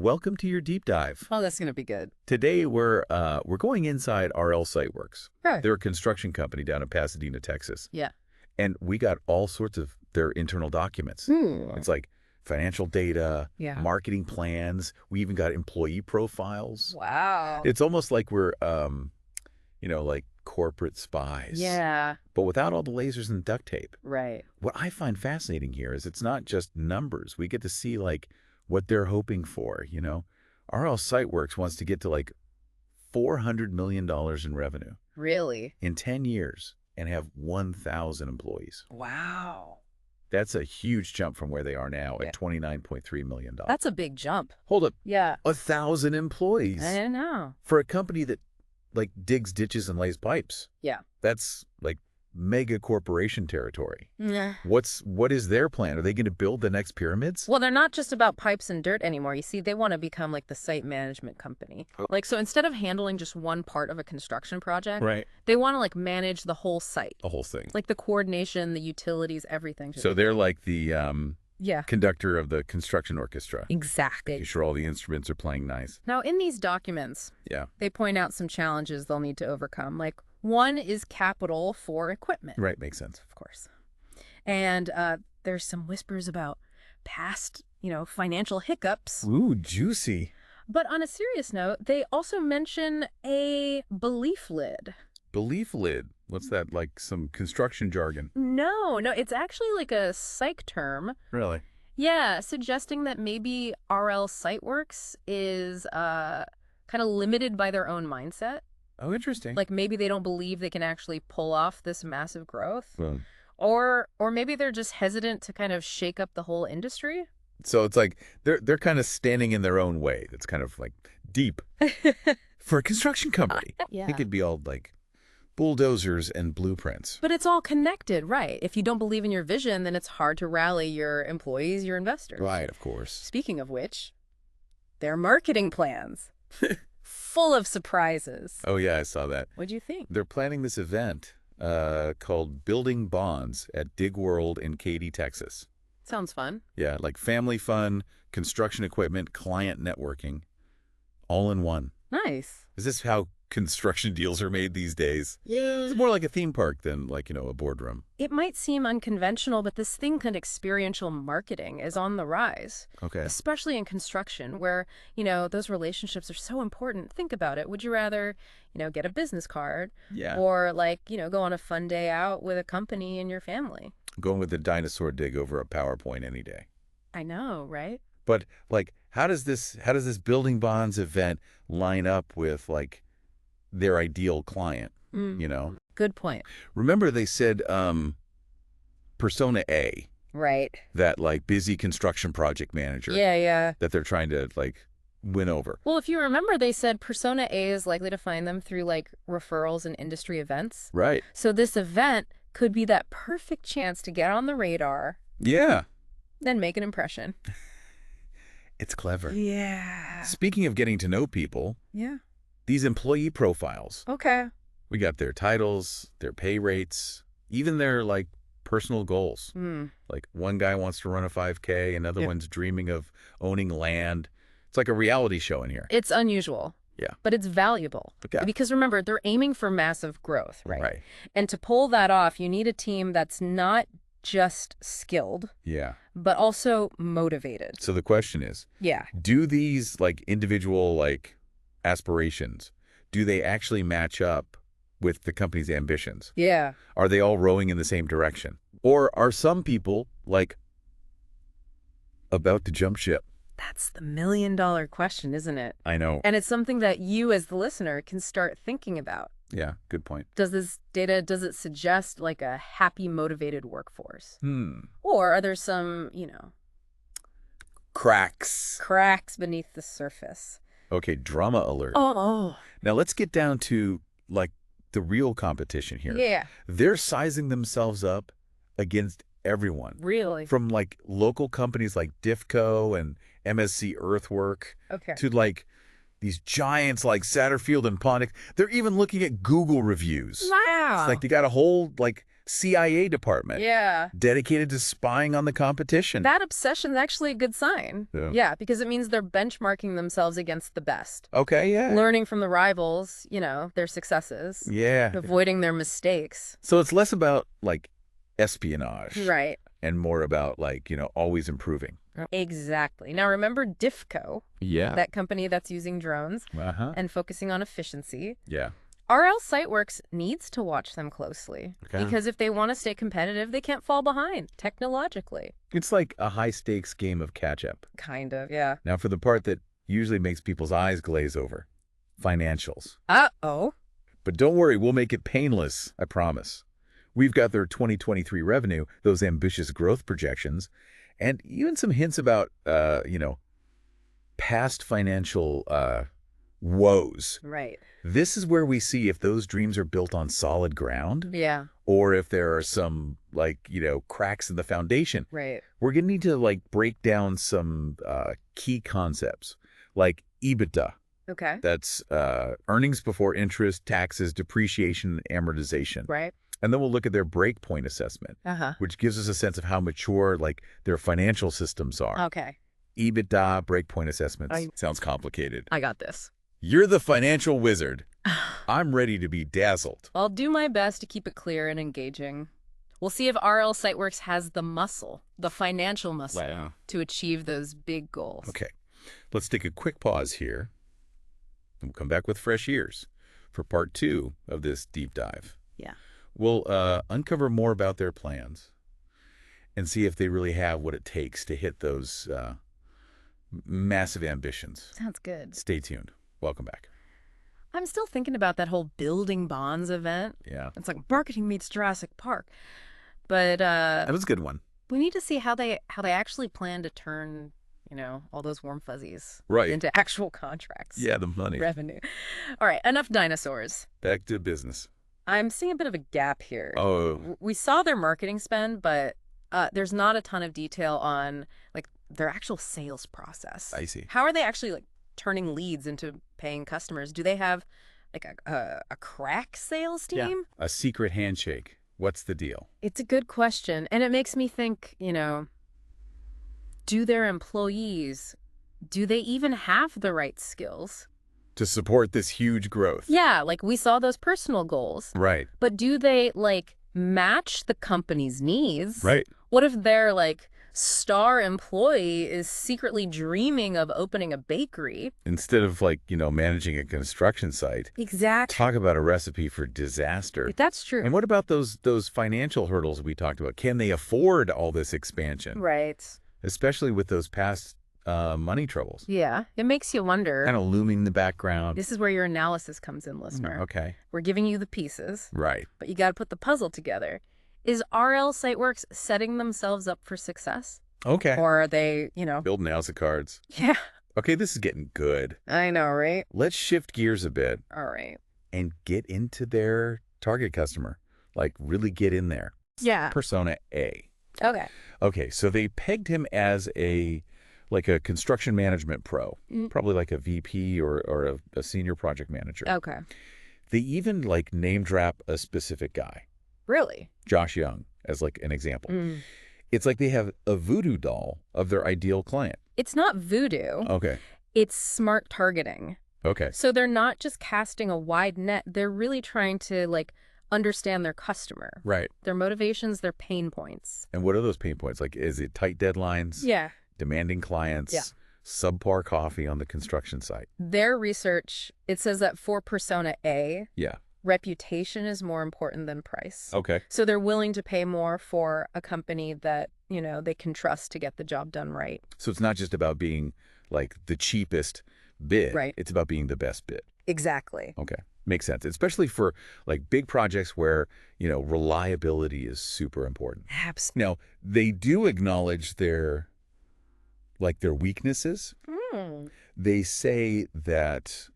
welcome to your deep dive. Oh, that's going to be good. Today we're going inside RL Siteworx. Right. They're a construction company down in Pasadena, Texas. Yeah. And we got all sorts of their internal documents. It's like financial data, marketing plans. We even got employee profiles. Wow. It's almost like we're, like corporate spies. Yeah. But without all the lasers and duct tape. Right. What I find fascinating here is it's not just numbers. We get to see like what they're hoping for, RL Siteworx wants to get to like $400 million in revenue. Really? In 10 years and have 1,000 employees. Wow. That's a huge jump from where they are now at $29.3 million. That's a big jump. Hold up. Yeah. 1,000 employees. I know. For a company that like digs ditches and lays pipes. Yeah. That's like mega corporation territory. Yeah. What is their plan? Are they going to build the next pyramids? Well, they're not just about pipes and dirt anymore. You see, they want to become like the site management company. Like, so instead of handling just one part of a construction project, they want to like manage the whole site. The whole thing. Like the coordination, the utilities, everything. So they're like the conductor of the construction orchestra. Exactly. Making sure all the instruments are playing nice. Now, in these documents, they point out some challenges they'll need to overcome. Like, one is capital for equipment. Right, makes sense. Of course. And there's some whispers about past, financial hiccups. Ooh, juicy. But on a serious note, they also mention a belief lid. Belief lid? What's that, like some construction jargon? No, it's actually like a psych term. Really? Yeah, suggesting that maybe RL Siteworx is kind of limited by their own mindset. Oh, interesting. Like maybe they don't believe they can actually pull off this massive growth. Well, or maybe they're just hesitant to kind of shake up the whole industry. So it's like they're kind of standing in their own way. That's kind of like deep for a construction company. Yeah. I think it'd be all like bulldozers and blueprints. But it's all connected, right? If you don't believe in your vision, then it's hard to rally your employees, your investors. Right, of course. Speaking of which, their marketing plans. Full of surprises. Oh, yeah, I saw that. What'd you think? They're planning this event called Building Bonds at Dig World in Katy, Texas. Sounds fun. Yeah, like family fun, construction equipment, client networking, all in one. Nice. Is this how construction deals are made these days? Yeah. It's more like a theme park than like, a boardroom. It might seem unconventional, but this thing called experiential marketing is on the rise. Okay. Especially in construction where, those relationships are so important. Think about it. Would you rather, get a business card? Yeah. Or go on a fun day out with a company and your family? Going with the dinosaur dig over a PowerPoint any day. I know, right? But like, how does this Building Bonds event line up with like their ideal client, Good point. Remember they said persona A. Right. That like busy construction project manager. Yeah. That they're trying to like win over. Well, if you remember, they said persona A is likely to find them through like referrals and industry events. Right. So this event could be that perfect chance to get on the radar. Yeah. Then make an impression. It's clever. Yeah. Speaking of getting to know people. Yeah. These employee profiles. Okay. We got their titles, their pay rates, even their like personal goals. Like one guy wants to run a 5K, another one's dreaming of owning land. It's like a reality show in here. It's unusual. Yeah. But it's valuable. Yeah. Because remember, they're aiming for massive growth, right? Right. And to pull that off, you need a team that's not just skilled. Yeah. But also motivated. So the question is, do these like individual like aspirations, do they actually match up with the company's ambitions? Yeah. Are they all rowing in the same direction? Or are some people like about to jump ship? That's the million-dollar question, isn't it? I know. And it's something that you as the listener can start thinking about. Yeah, good point. Does this data, does it suggest like a happy, motivated workforce? Or are there some, cracks beneath the surface? Okay, drama alert. Oh. Now let's get down to like the real competition here. Yeah. They're sizing themselves up against everyone. Really? From like local companies like Diffco and MSC Earthwork to like these giants like Satterfield and Pontic. They're even looking at Google reviews. Wow. It's like they got a whole like CIA department. Yeah. Dedicated to spying on the competition. That obsession is actually a good sign. Yeah, because it means they're benchmarking themselves against the best. Okay, yeah. Learning from the rivals, their successes. Yeah. Avoiding their mistakes. So it's less about, like, espionage. Right. And more about, like, always improving. Exactly. Now, remember DIFCO? Yeah. That company that's using drones and focusing on efficiency. Yeah. RL Siteworx needs to watch them closely because if they want to stay competitive, they can't fall behind technologically. It's like a high-stakes game of catch-up. Kind of, yeah. Now, for the part that usually makes people's eyes glaze over, financials. Uh-oh. But don't worry, we'll make it painless, I promise. We've got their 2023 revenue, those ambitious growth projections, and even some hints about, past financial woes. Right. This is where we see if those dreams are built on solid ground. Yeah. Or if there are some, cracks in the foundation. Right. We're going to need to, break down some key concepts, like EBITDA. Okay. That's earnings before interest, taxes, depreciation, and amortization. Right. And then we'll look at their breakpoint assessment, which gives us a sense of how mature, their financial systems are. Okay. EBITDA, breakpoint assessments. Sounds complicated. I got this. You're the financial wizard. I'm ready to be dazzled. I'll do my best to keep it clear and engaging. We'll see if RL Siteworx has the muscle, the financial muscle, to achieve those big goals. Okay. Let's take a quick pause here. And we'll come back with fresh ears for part 2 of this deep dive. Yeah. We'll uncover more about their plans and see if they really have what it takes to hit those massive ambitions. Sounds good. Stay tuned. Welcome back. I'm still thinking about that whole building bonds event. Yeah. It's like marketing meets Jurassic Park. But that was a good one. We need to see how they actually plan to turn, all those warm fuzzies into actual contracts. Yeah, the money. Revenue. All right, enough dinosaurs. Back to business. I'm seeing a bit of a gap here. Oh. We saw their marketing spend, but there's not a ton of detail on their actual sales process. I see. How are they actually turning leads into paying customers? Do they have a crack sales team? Yeah. A secret handshake. What's the deal? It's a good question. And it makes me think, do their employees, do they even have the right skills to support this huge growth? Yeah, we saw those personal goals. Right. But do they match the company's needs? Right. What if their star employee is secretly dreaming of opening a bakery? Instead of managing a construction site. Exactly. Talk about a recipe for disaster. That's true. And what about those financial hurdles we talked about? Can they afford all this expansion? Right. Especially with those past money troubles. Yeah. It makes you wonder. Kind of looming in the background. This is where your analysis comes in, listener. Okay. We're giving you the pieces. Right. But you got to put the puzzle together. Is RL Siteworx setting themselves up for success? Okay. Or are they, building a house of cards? Yeah. Okay, this is getting good. I know, right? Let's shift gears a bit. All right. And get into their target customer. Really get in there. Yeah. Persona A. Okay. Okay, so they pegged him as a construction management pro, probably like a VP or a senior project manager. Okay. They even name drop a specific guy. Really? Josh Young as an example. It's like they have a voodoo doll of their ideal client. It's not voodoo. Okay. It's smart targeting. Okay. So they're not just casting a wide net. They're really trying to understand their customer. Right. Their motivations, their pain points. And what are those pain points? Is it tight deadlines? Yeah. Demanding clients? Yeah. Subpar coffee on the construction site? Their research, it says that for Persona A, yeah, reputation is more important than price. Okay. So they're willing to pay more for a company that, they can trust to get the job done right. So it's not just about being the cheapest bid. Right. It's about being the best bid. Exactly. Okay. Makes sense. Especially for big projects where, reliability is super important. Absolutely. Now, they do acknowledge their weaknesses. They say that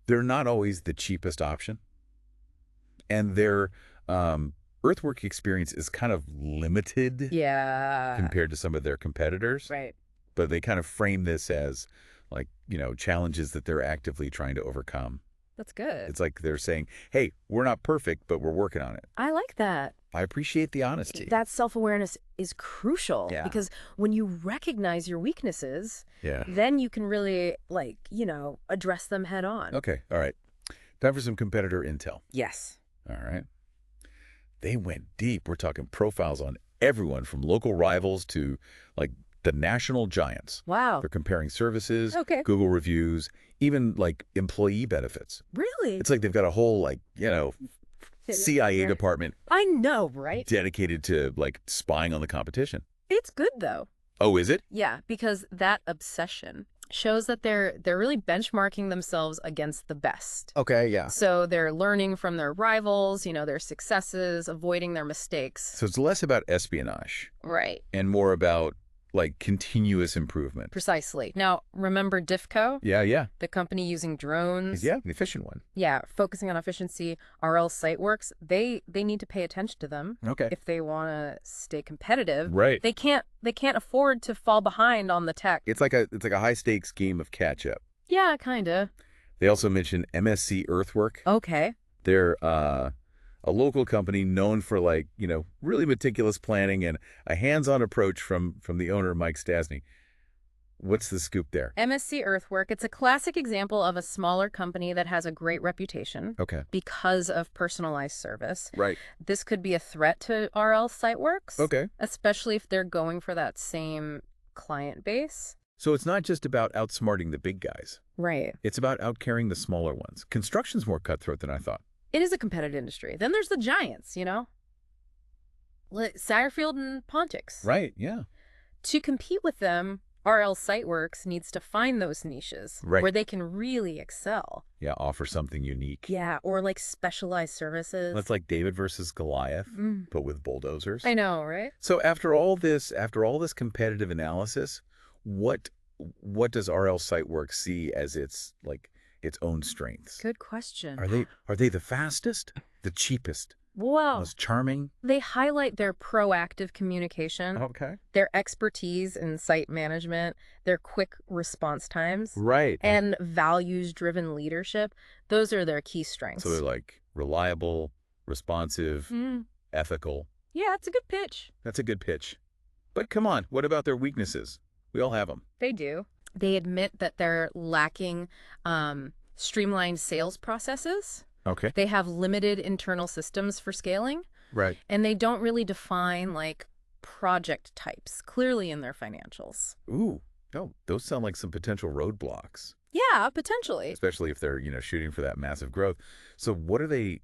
they're not always the cheapest option. And their earthwork experience is kind of limited compared to some of their competitors. Right. But they kind of frame this as challenges that they're actively trying to overcome. That's good. It's like they're saying, hey, we're not perfect, but we're working on it. I like that. I appreciate the honesty. That self-awareness is crucial because when you recognize your weaknesses, then you can really, address them head on. Okay. All right. Time for some competitor intel. Yes. All right. They went deep. We're talking profiles on everyone from local rivals to like the national giants. Wow. They're comparing services, Google reviews, even like employee benefits. Really? It's like they've got a whole CIA department. I know, right? Dedicated to like spying on the competition. It's good though. Oh, is it? Yeah, because that obsession shows that they're really benchmarking themselves against the best. Okay, yeah. So they're learning from their rivals, their successes, avoiding their mistakes. So it's less about espionage. Right. And more about like continuous improvement. Precisely. Now, remember DIFCO? Yeah. The company using drones? Yeah, the efficient one. Yeah, focusing on efficiency. RL Siteworx, they need to pay attention to them. Okay. If they want to stay competitive. Right. They can't afford to fall behind on the tech. It's like a high stakes game of catch up. Yeah, kind of. They also mentioned MSC Earthwork. Okay. They're a local company known for really meticulous planning and a hands-on approach from the owner, Mike Stasny. What's the scoop there? MSC Earthwork, it's a classic example of a smaller company that has a great reputation because of personalized service. Right. This could be a threat to RL Siteworx. Okay. Especially if they're going for that same client base. So it's not just about outsmarting the big guys. Right. It's about outcarrying the smaller ones. Construction's more cutthroat than I thought. It is a competitive industry. Then there's the giants, Satterfield and Pontix. Right, yeah. To compete with them, RL Siteworx needs to find those niches where they can really excel. Yeah, offer something unique. Yeah, or specialized services. That's like David versus Goliath, but with bulldozers. I know, right? So after all this competitive analysis, what does RL Siteworx see as its own strengths? Good question. Are they the fastest, the cheapest, most charming? They highlight their proactive communication, their expertise in site management, their quick response times, and values-driven leadership. Those are their key strengths. So they're reliable, responsive, ethical. Yeah, it's a good pitch. That's a good pitch. But come on, what about their weaknesses? We all have them. They do. They admit that they're lacking streamlined sales processes. Okay. They have limited internal systems for scaling. Right. And they don't really define project types clearly in their financials. Ooh. Oh, those sound like some potential roadblocks. Yeah, potentially. Especially if they're, shooting for that massive growth. So what are they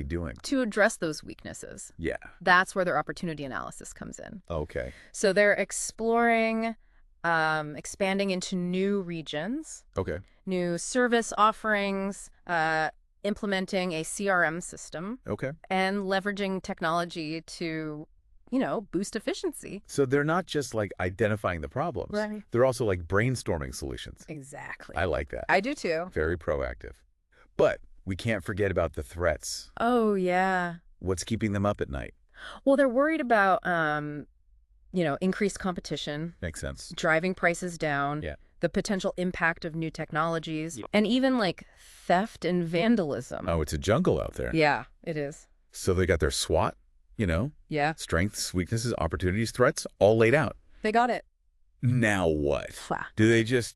doing? To address those weaknesses. Yeah. That's where their opportunity analysis comes in. Okay. So they're exploring expanding into new regions. Okay. New service offerings, implementing a CRM system. Okay. And leveraging technology to, boost efficiency. So they're not just identifying the problems. Right. They're also brainstorming solutions. Exactly. I like that. I do too. Very proactive. But we can't forget about the threats. Oh, yeah. What's keeping them up at night? Well, they're worried about, increased competition. Makes sense. Driving prices down. Yeah. The potential impact of new technologies. And even theft and vandalism. Oh, it's a jungle out there. Yeah, it is. So they got their SWOT, Yeah. strengths, weaknesses, opportunities, threats, all laid out. They got it. Now what? Do they just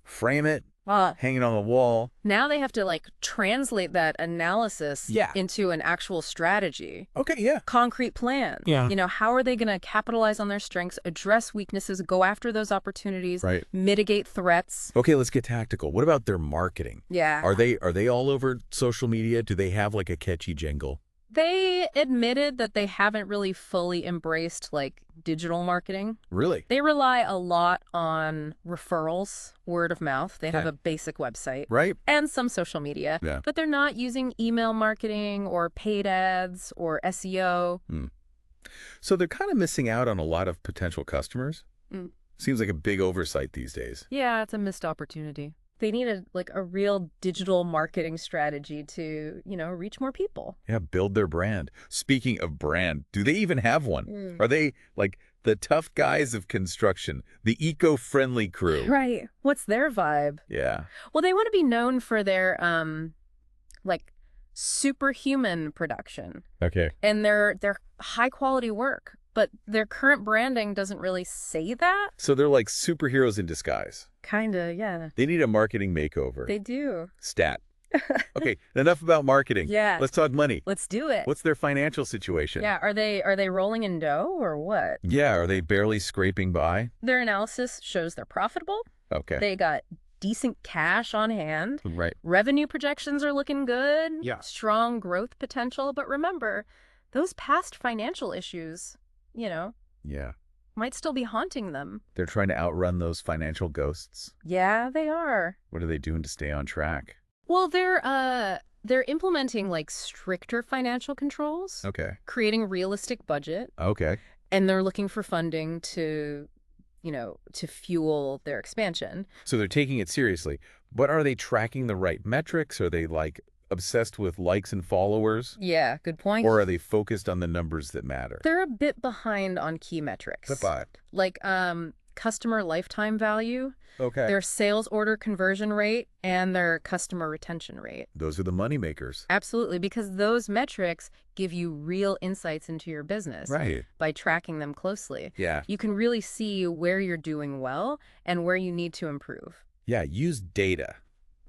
frame it, hang it on the wall? Now they have to translate that analysis into an actual strategy. Okay, yeah. Concrete plan. Yeah. How are they going to capitalize on their strengths, address weaknesses, go after those opportunities, mitigate threats? Okay, let's get tactical. What about their marketing? Yeah. Are they all over social media? Do they have a catchy jingle? They admitted that they haven't really fully embraced digital marketing. Really? They rely a lot on referrals, word of mouth. They have a basic website. Right. And some social media. Yeah. But they're not using email marketing or paid ads or SEO. So they're kind of missing out on a lot of potential customers. Seems like a big oversight these days. Yeah, it's a missed opportunity. They need a real digital marketing strategy to, reach more people. Yeah, build their brand. Speaking of brand, do they even have one? Are they The tough guys of construction, the eco-friendly crew. Right. What's their vibe? Yeah. Well, they want to be known for their, like, superhuman production. Okay. And their high-quality work. But their current branding doesn't really say that. So they're like superheroes in disguise. Kinda, yeah. They need a marketing makeover. They do. Stat. Okay, enough about marketing. Yeah. Let's talk money. Let's do it. What's their financial situation? Yeah, are they rolling in dough or what? Yeah, are they barely scraping by? Their analysis shows they're profitable. Okay. They got decent cash on hand. Right. Revenue projections are looking good. Yeah. Strong growth potential. But remember, those past financial issues, Yeah. might still be haunting them. They're trying to outrun those financial ghosts. Yeah, they are. What are they doing to stay on track? Well, they're implementing like stricter financial controls. Okay. Creating realistic budget. Okay. And they're looking for funding to fuel their expansion. So they're taking it seriously. But are they tracking the right metrics? Are they like obsessed with likes and followers? Yeah, good point. Or are they focused on the numbers that matter? They're a bit behind on key metrics. Like customer lifetime value, Okay. their sales order conversion rate, and their customer retention rate. Those are the money makers. Absolutely, because those metrics give you real insights into your business. Right. By tracking them closely. Yeah. You can really see where you're doing well and where you need to improve. Yeah, use data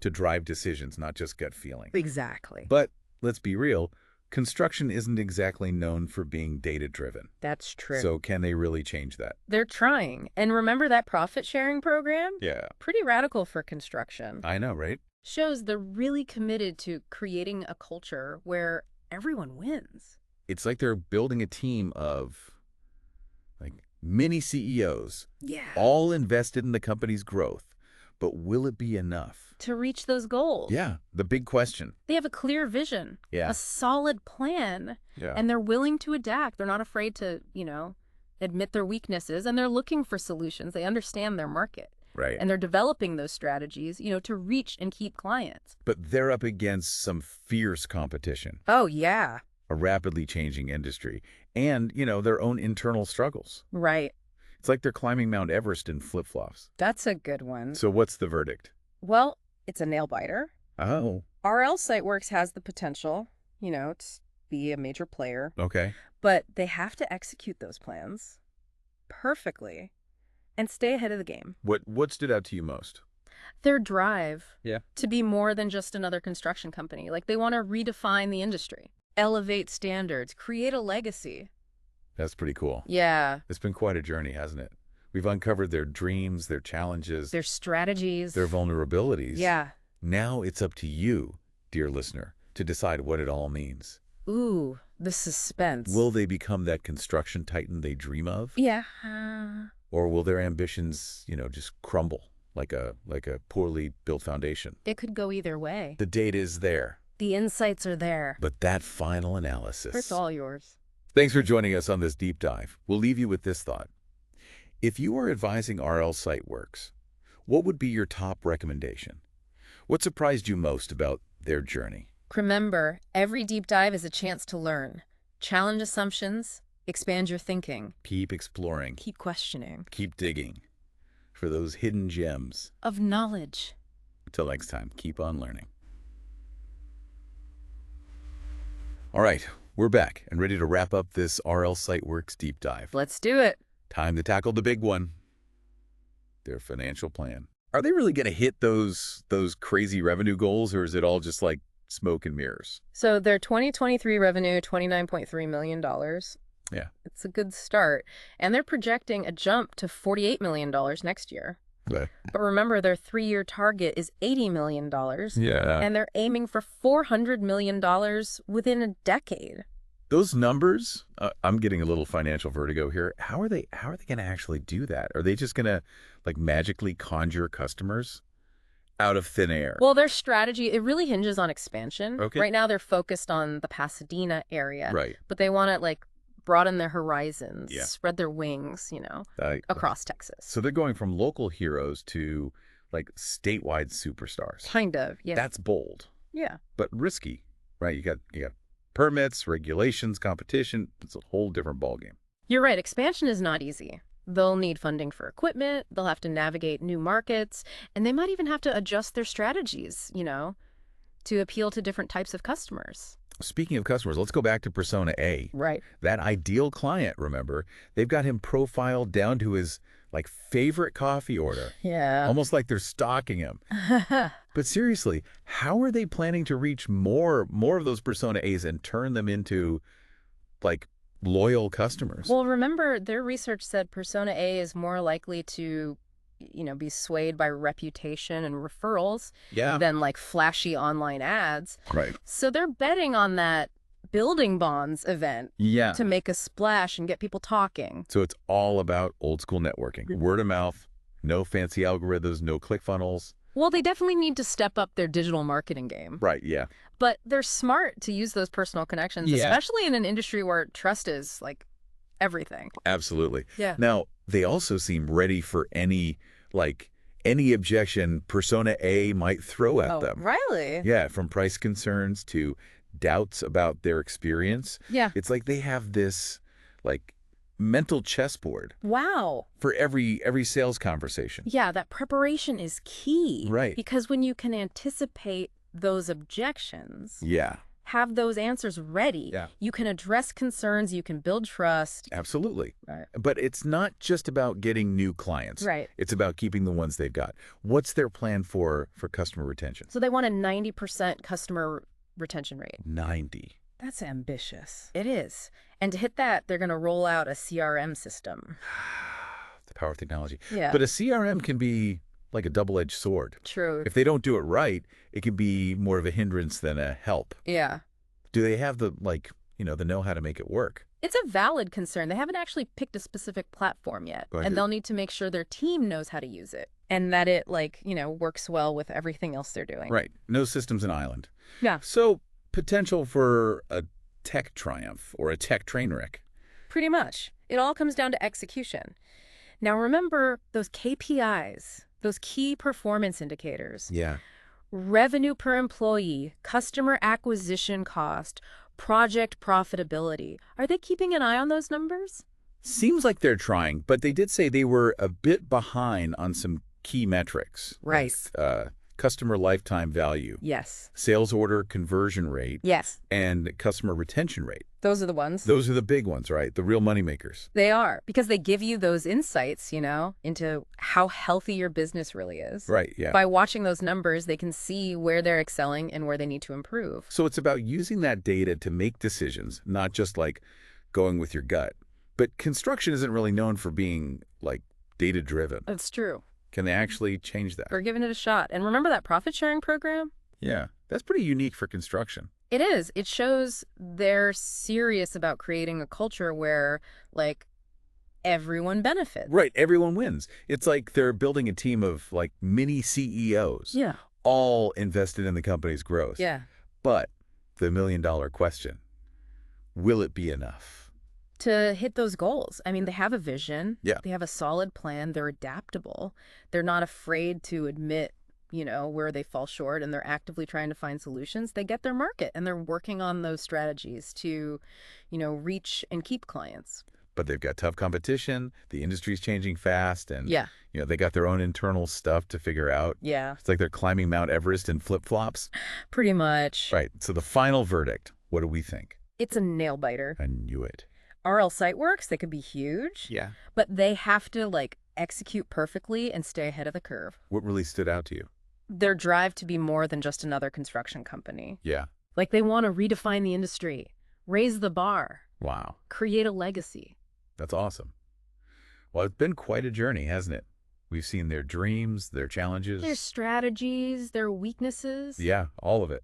to drive decisions, not just gut feeling. Exactly. But let's be real, construction isn't exactly known for being data-driven. That's true. So can they really change that? They're trying. And remember that profit-sharing program? Yeah. Pretty radical for construction. I know, right? Shows they're really committed to creating a culture where everyone wins. It's like they're building a team of like mini CEOs. Yeah. All invested in the company's growth. But will it be enough? To reach those goals. Yeah, the big question. They have a clear vision. Yeah. A solid plan. Yeah. And they're willing to adapt. They're not afraid to, admit their weaknesses. And they're looking for solutions. They understand their market. Right. And they're developing those strategies, to reach and keep clients. But they're up against some fierce competition. Oh, yeah. A rapidly changing industry. And, their own internal struggles. Right. It's like they're climbing Mount Everest in flip-flops. That's a good one. So what's the verdict? Well, it's a nail-biter. Oh. RL Siteworx has the potential, to be a major player. Okay. But they have to execute those plans perfectly and stay ahead of the game. What stood out to you most? Their drive to be more than just another construction company. Like they want to redefine the industry, elevate standards, create a legacy. That's pretty cool. Yeah. It's been quite a journey, hasn't it? We've uncovered their dreams, their challenges, their strategies, their vulnerabilities. Yeah. Now it's up to you, dear listener, to decide what it all means. Ooh, the suspense. Will they become that construction titan they dream of? Yeah. Or will their ambitions, just crumble like a poorly built foundation? It could go either way. The data is there. The insights are there. But that final analysis. It's all yours. Thanks for joining us on this deep dive. We'll leave you with this thought. If you were advising RL Siteworx, what would be your top recommendation? What surprised you most about their journey? Remember, every deep dive is a chance to learn. Challenge assumptions, expand your thinking. Keep exploring. Keep questioning. Keep digging for those hidden gems of knowledge. Until next time, keep on learning. All right, we're back and ready to wrap up this RL Siteworx deep dive. Let's do it. Time to tackle the big one, their financial plan. Are they really going to hit those crazy revenue goals, or is it all just like smoke and mirrors? So their 2023 revenue, $29.3 million. Yeah. It's a good start. And they're projecting a jump to $48 million next year. But remember, their 3-year target is $80 million. Yeah. And they're aiming for $400 million within a decade. Those numbers, I'm getting a little financial vertigo here. How are they going to actually do that? Are they just going to like magically conjure customers out of thin air? Well, their strategy, it really hinges on expansion. Okay. Right now they're focused on the Pasadena area. Right. But they want to like broaden their horizons, Yeah. spread their wings, across Texas. So they're going from local heroes to like statewide superstars. Kind of, yeah. That's bold. Yeah. But risky, right? You got permits, regulations, competition. It's a whole different ballgame. You're right, expansion is not easy. They'll need funding for equipment, they'll have to navigate new markets, and they might even have to adjust their strategies, to appeal to different types of customers. Speaking of customers, let's go back to Persona A. Right. That ideal client, remember, they've got him profiled down to his favorite coffee order. Yeah. Almost like they're stalking him. But seriously, how are they planning to reach more of those Persona A's and turn them into loyal customers? Well, remember, their research said Persona A is more likely to, be swayed by reputation and referrals than flashy online ads. Right. So they're betting on that building bonds event to make a splash and get people talking. So it's all about old school networking. Word of mouth, no fancy algorithms, no ClickFunnels. Well, they definitely need to step up their digital marketing game. Right, yeah. But they're smart to use those personal connections, especially in an industry where trust is everything. Absolutely. Yeah. Now, they also seem ready for any objection Persona A might throw at them. Really? Yeah, from price concerns to doubts about their experience. Yeah. It's like they have this mental chessboard. Wow. For every sales conversation. Yeah, that preparation is key. Right. Because when you can anticipate those objections, have those answers ready, you can address concerns, you can build trust. Absolutely. Right. But it's not just about getting new clients. Right. It's about keeping the ones they've got. What's their plan for customer retention? So they want a 90% customer retention rate. 90. That's ambitious. It is. And to hit that, they're going to roll out a CRM system. The power of technology. Yeah. But a CRM can be like a double-edged sword. True. If they don't do it right, it can be more of a hindrance than a help. Yeah. Do they have the the know-how to make it work? It's a valid concern. They haven't actually picked a specific platform yet. And they'll need to make sure their team knows how to use it and that it works well with everything else they're doing. Right. No system's an island. Yeah. So potential for a tech triumph or a tech train wreck. Pretty much. It all comes down to execution. Now remember those KPIs, those key performance indicators. Yeah. Revenue per employee, customer acquisition cost, project profitability. Are they keeping an eye on those numbers? Seems like they're trying, but they did say they were a bit behind on some key metrics. Right. Customer lifetime value. Yes. Sales order conversion rate. Yes. And customer retention rate. Those are the ones. Those are the big ones, right? The real moneymakers. They are, because they give you those insights, into how healthy your business really is. Right, yeah. By watching those numbers, they can see where they're excelling and where they need to improve. So it's about using that data to make decisions, not just going with your gut. But construction isn't really known for being data-driven. That's true. Can they actually change that? We're giving it a shot. And remember that profit-sharing program? Yeah, that's pretty unique for construction. It is. It shows they're serious about creating a culture where, everyone benefits. Right, everyone wins. It's like they're building a team of, mini CEOs. Yeah. All invested in the company's growth. Yeah. But the million-dollar question, will it be enough? To hit those goals. I mean, they have a vision. Yeah. They have a solid plan. They're adaptable. They're not afraid to admit, where they fall short, and they're actively trying to find solutions. They get their market, and they're working on those strategies to, reach and keep clients. But they've got tough competition. The industry's changing fast, and they got their own internal stuff to figure out. Yeah. It's like they're climbing Mount Everest in flip-flops. Pretty much. Right. So the final verdict, what do we think? It's a nail-biter. I knew it. RL Siteworx, they could be huge. Yeah. But they have to, execute perfectly and stay ahead of the curve. What really stood out to you? Their drive to be more than just another construction company. Yeah. They want to redefine the industry, raise the bar. Wow. Create a legacy. That's awesome. Well, it's been quite a journey, hasn't it? We've seen their dreams, their challenges. Their strategies, their weaknesses. Yeah, all of it.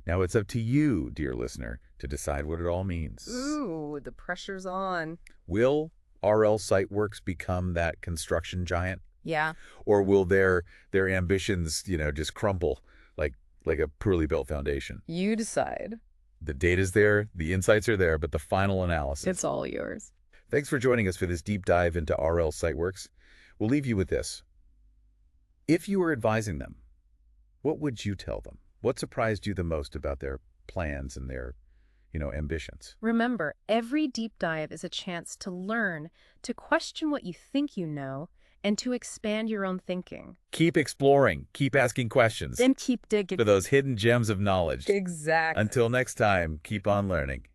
Now it's up to you, dear listener, to decide what it all means. Ooh, the pressure's on. Will RL Siteworx become that construction giant? Yeah. Or will their ambitions, just crumble like a poorly built foundation? You decide. The data's there, the insights are there, but the final analysis. It's all yours. Thanks for joining us for this deep dive into RL Siteworx. We'll leave you with this. If you were advising them, what would you tell them? What surprised you the most about their plans and their ambitions. Remember, every deep dive is a chance to learn, to question what you think you know, and to expand your own thinking. Keep exploring, keep asking questions. Then keep digging For those hidden gems of knowledge. Exactly. Until next time, keep on learning.